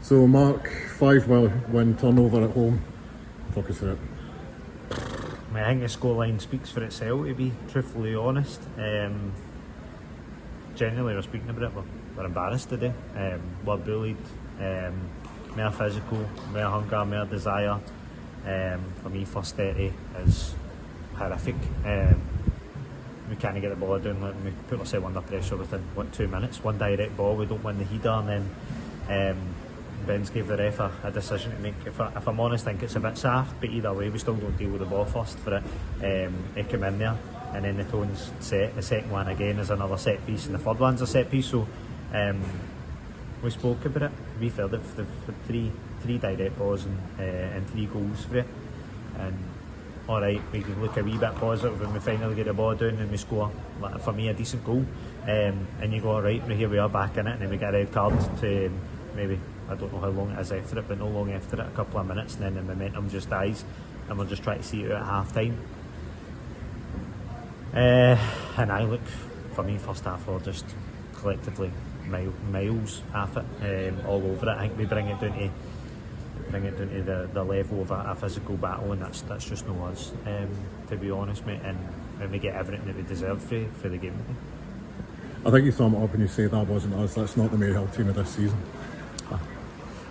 So Mark, 5-win turnover at home. Talk us through it. I think the scoreline speaks for itself, to be truthfully honest. Generally, we're speaking about it, we're embarrassed today. We're bullied, more physical, more hunger, more desire. For me, first 30 is horrific. We can't get the ball down, we put ourselves under pressure within 2 minutes. One direct ball, we don't win the header, and then Ben's gave the ref a decision to make. If I'm honest, I think it's a bit soft, but either way we still don't deal with the ball first for it. It came in there and then the tone's set. The second one again is another set piece and the third one's a set piece, so we spoke about it. We felt that for three direct balls and 3 goals for it, and alright, we can look a wee bit positive when we finally get the ball down and we score, for me, a decent goal, and you go, alright, here we are back in it, and then we get a red card to maybe, I don't know how long it is after it, but no long after it, a couple of minutes, and then the momentum just dies and we're just trying to see it out at half time. And I look, for me, first half we're just collectively miles off it, all over it. I think we bring it down to the level of a physical battle, and that's just no us, to be honest, mate. And we get everything that we deserve for the game. I think you sum it up when you say that wasn't us. That's not the Maryhill team of this season.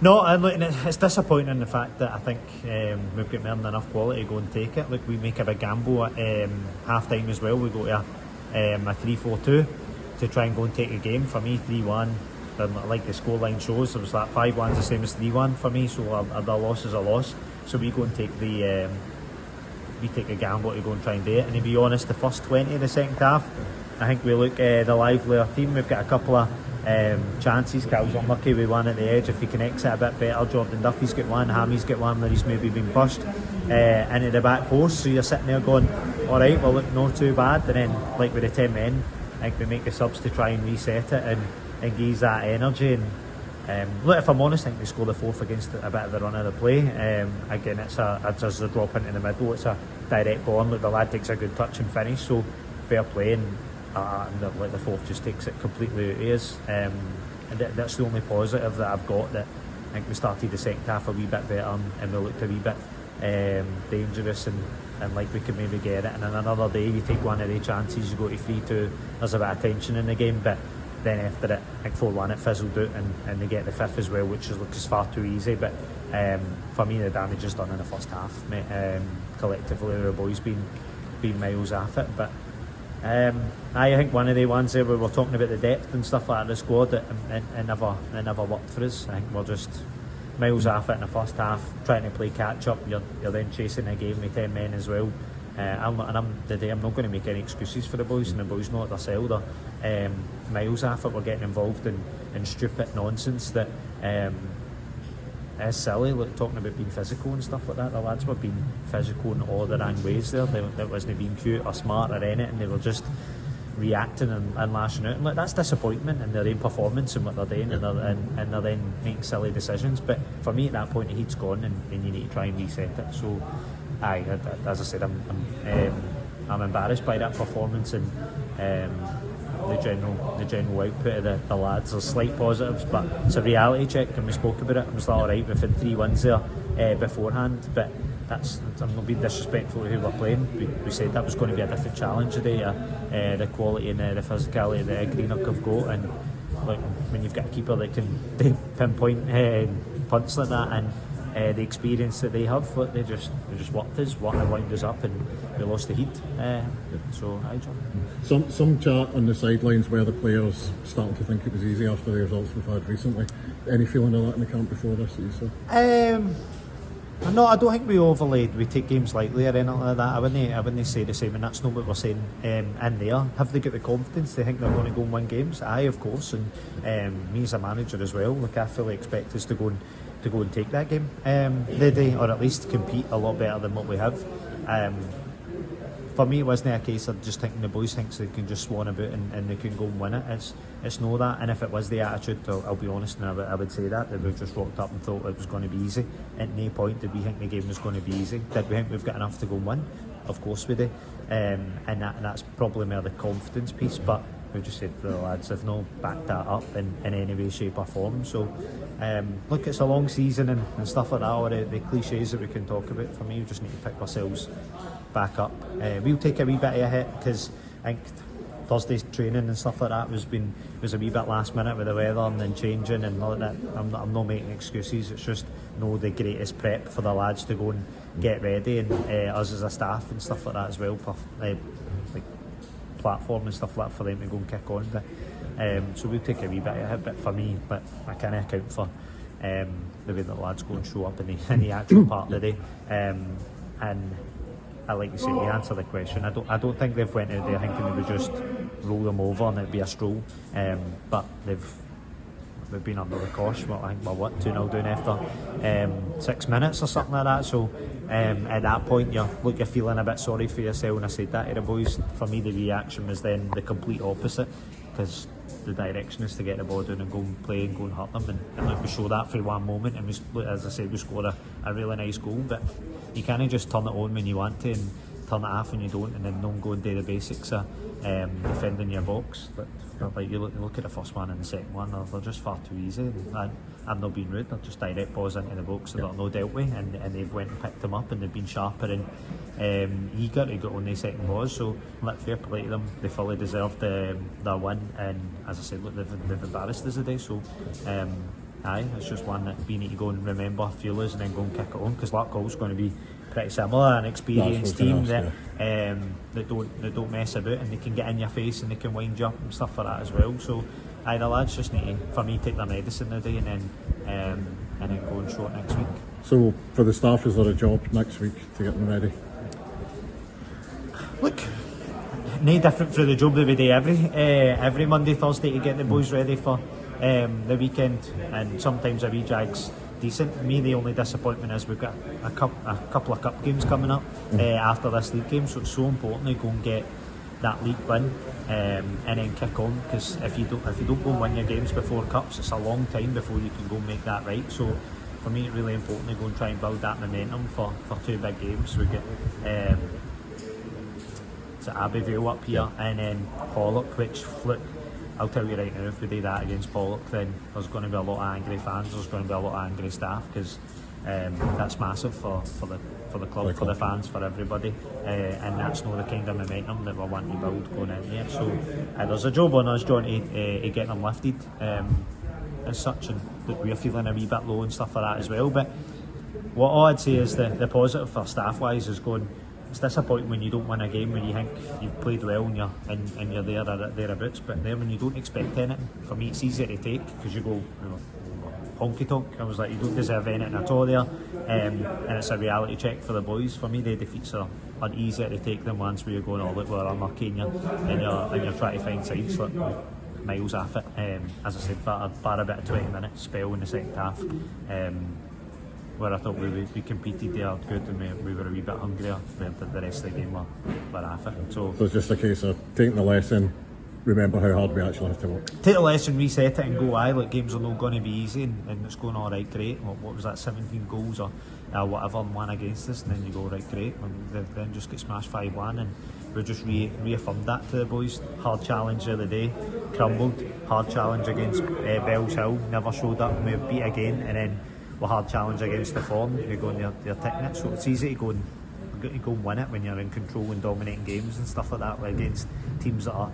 No, and look, it's disappointing the fact that I think we've got more than enough quality to go and take it. Look, we make a big gamble at half time as well. We go to a 3-4-2 to try and go and take a game. For me, 3-1, like the scoreline shows, it was that 5-1's the same as 3-1 for me, so a loss is a loss. So we go and take we take a gamble to go and try and do it. And to be honest, the first 20 of the second half, I think we look the livelier team. We've got a couple of chances. Cal's unlucky with one at the edge. If he connects it a bit better, Jordan Duffy's got one, Hammy's got one where he's maybe been pushed into the back post, so you're sitting there going, alright, well look, not too bad. And then, like with the 10 men, I think we make the subs to try and reset it and give that energy. And look, if I'm honest, I think they score the fourth against a bit of the run of the play. Again, it's a drop into the middle, it's a direct ball, and look, the lad takes a good touch and finish, so fair play. And the fourth just takes it completely out of his. And that's the only positive that I've got, that I think we started the second half a wee bit better, and we looked a wee bit dangerous and like we could maybe get it. And then another day you take one of the chances, you go to 3-2, there's a bit of tension in the game, but then after it, I think 4-1 it fizzled out, and they get the fifth as well, which looks far too easy. But for me, the damage is done in the first half, mate. Collectively the boys been miles off it, but I think one of the ones there where we're talking about the depth and stuff like that, the squad, it never worked for us. I think we're just miles off it in the first half, trying to play catch up. You're then chasing a game with 10 men as well. I'm not going to make any excuses for the boys, and the boys know it themselves. They're miles off it. We're getting involved in stupid nonsense that is silly, like talking about being physical and stuff like that. The lads were being physical in all the wrong ways there. They wasn't being cute or smart or anything. They were just reacting and lashing out. And like, that's disappointment in their own performance and what they're doing, and they're then making silly decisions. But for me, at that point, the heat's gone, and you need to try and reset it. So, as I said, I'm embarrassed by that performance, and the general output of the lads. There's slight positives, but it's a reality check, and we spoke about it. It was like, alright, we've had 3 wins there beforehand, but I'm not being disrespectful to who we're playing. We said that was going to be a different challenge today, the quality and the physicality that Greenock have got, and like, when you've got a keeper that can pinpoint punts like that, and the experience that they have, look, they just worked us, wound us up, and we lost the heat. So I John. Some chat on the sidelines where the players starting to think it was easy after the results we've had recently. Any feeling of that in the camp before this that you saw? No, I don't think we take games lightly or anything like that. I wouldn't say the same, and that's not what we're saying in there. Have they got the confidence? They think they're going to go and win games? Aye, of course, and me as a manager as well. Look, I fully expect us to go and take that game. They do, or at least compete a lot better than what we have. For me, it wasn't a case of just thinking the boys think they can just swan about and they can go and win it. It's no that, and if it was the attitude, I'll be honest, and I would say that we've just rocked up and thought it was going to be easy. At no point did we think the game was going to be easy. Did we think we've got enough to go and win? Of course we do, and that's probably more the confidence piece. But we just said to the lads, they've not backed that up in any way, shape or form. So look, it's a long season and stuff like that, or the cliches that we can talk about. For me, we just need to pick ourselves back up. We'll take a wee bit of a hit because I think Thursday's training and stuff like that was a wee bit last minute with the weather and then changing and all that. I'm not making excuses. It's just the greatest prep for the lads to go and get ready, and us as a staff and stuff like that as well. Like platform and stuff like that for them to go and kick on. But so we'll take a wee bit of a hit. But for me, I can't account for the way that the lads go and show up in the actual part of the day. And I like you say, to answer the question, I don't think they've went out there thinking they would just roll them over and it'd be a stroll, but they've been under the cosh. Well, I think we're 2-0 down after 6 minutes or something like that. So at that point you're feeling a bit sorry for yourself, and I said that to the boys. For me, the reaction was then the complete opposite, because the direction is to get the ball down and go and play and go and hurt them, and look, we show that for one moment, and we, as I said, we scored a really nice goal. But you can't just turn it on when you want to and turn it off when you don't, and then don't go and do the basics of defending your box. But like you look at the first one and the second one, they're just far too easy. And I'm not being rude, they're just direct balls into the box that are no dealt with, and they've went and picked them up, and they've been sharper and eager to get on the second balls. So fair play to them, they fully deserved their win, and as I said, look, they've embarrassed us today. So it's just one that we need to go and remember if you lose, and then go and kick it on, because Larkhall's going to be pretty similar, an experienced team that don't mess about, and they can get in your face and they can wind you up and stuff like that as well. So the lads just need to, for me, take their medicine today and then go and show it next week. So for the staff, is there a job next week to get them ready? Look, no different for the job that we do every Monday, Thursday, to get the boys ready for the weekend, and sometimes a wee drag's decent. Me, the only disappointment is we've got a couple of cup games coming up after this league game, so it's so important to go and get that league win and then kick on, because if you don't go and win your games before cups, it's a long time before you can go and make that right. So for me, it's really important to go and try and build that momentum for 2 big games. We get Abbeyvale up here, and then Pollock, which, look, I'll tell you right now, if we do that against Pollock, then there's going to be a lot of angry fans, there's going to be a lot of angry staff, because that's massive for the club, for the fans, for everybody, and that's not the kind of momentum that we're wanting to build going in here. So there's a job on us, John, to get them lifted as such, and look, we're feeling a wee bit low and stuff like that as well. But what I'd say is the positive for staff-wise is going, it's disappointing when you don't win a game, when you think you've played well and you're thereabouts, but then when you don't expect anything, for me it's easier to take, because you go, honky tonk. I was like, you don't deserve anything at all there, and it's a reality check for the boys. For me, the defeats are easier to take than ones where you're going, oh look, we're unlucky, and you're trying to find sides like miles off it. As I said, bar a bit of 20-minute spell in the second half, where I thought we competed there good, and we were a wee bit hungrier. The rest of the game were off it. So it's just a case of taking the lesson, remember how hard we actually have to work. Take the lesson, reset it, and go. Like, games are not going to be easy, and it's going all right, great. What was that, 17 goals or whatever, and one against us, and then you go, right, great. And then just get smashed 5-1, and we just reaffirmed that to the boys. Hard challenge of the day, crumbled. Hard challenge against Bells Hill, never showed up, and we beat again, and then a hard challenge against the form, you go and you're taking it. So it's easy to go and win it when you're in control and dominating games and stuff like that, like against teams that are,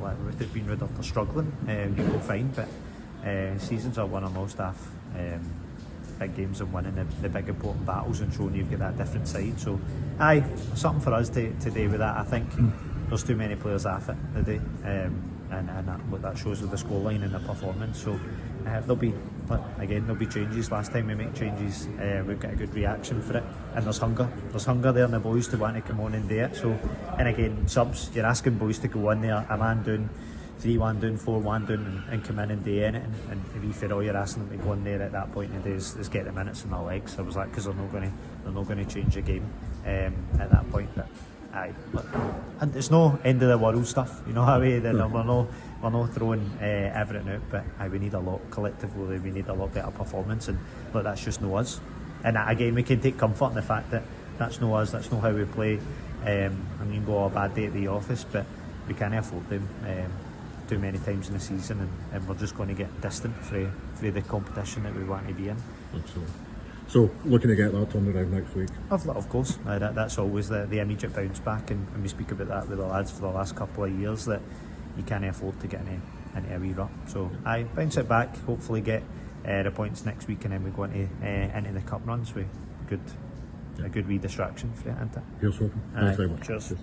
like, they've been rid of, they're struggling. You go fine, but seasons are one of most staff big games and winning the big important battles and showing you've got that different side. So something for us to do with that. I think there's too many players off it today, and that shows with the scoreline and the performance. So there'll be changes. Last time we make changes, we've got a good reaction for it, and there's hunger there in the boys to want to come on and do it. So, and again, subs, you're asking boys to go in there, a man doing 3-1 down, 4-1 down, and come in and do anything, and if you feel all you're asking them to go in there at that point in the day is get the minutes in their legs. I was like, because they're not going to change the game at that point. But and it's no end of the world stuff, you know how we're not throwing everything out, but we need a lot collectively. We need a lot better performance, and look, that's just no us. And again, we can take comfort in the fact that that's no us. That's not how we play. And you can go a bad day at the office, but we can't afford them too many times in the season, and we're just going to get distant from the competition that we want to be in. Absolutely. So looking to get that turned around next week. Of course, that's always the immediate bounce back, and we speak about that with the lads for the last couple of years, that you can't afford to get into a wee rut. So I bounce it back, hopefully get the points next week, and then we go into the cup runs with a good wee distraction for it, isn't it? Here's hoping. Thanks very much. Cheers.